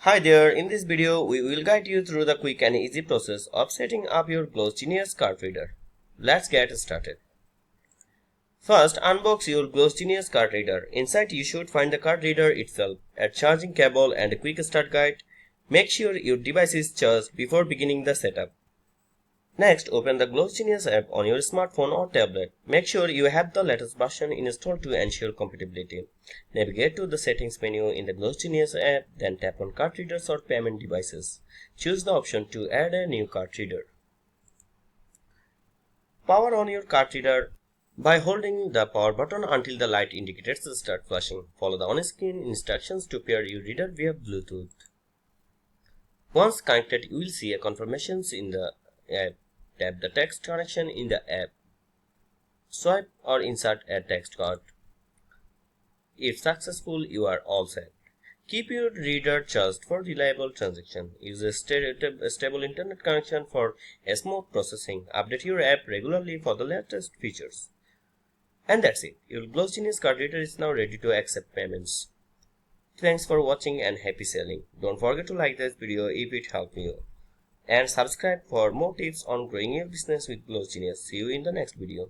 Hi there, in this video we will guide you through the quick and easy process of setting up your Glossgenius card reader. Let's get started. First, unbox your Glossgenius card reader. Inside you should find the card reader itself, a charging cable and a quick start guide. Make sure your device is charged before beginning the setup. Next, open the Glossgenius app on your smartphone or tablet. Make sure you have the latest version installed to ensure compatibility. Navigate to the settings menu in the Glossgenius app, then tap on card readers or payment devices. Choose the option to add a new card reader. Power on your card reader by holding the power button until the light indicators start flashing. Follow the on-screen instructions to pair your reader via Bluetooth. Once connected, you will see a confirmations in the app. Tap the text connection in the app. Swipe or insert a text card. If successful, you are all set. Keep your reader charged for reliable transaction. Use a stable internet connection for a smooth processing. Update your app regularly for the latest features. And that's it. Your Glossgenius card reader is now ready to accept payments. Thanks for watching and happy selling. Don't forget to like this video if it helped you. And subscribe for more tips on growing your business with Glossgenius. See you in the next video.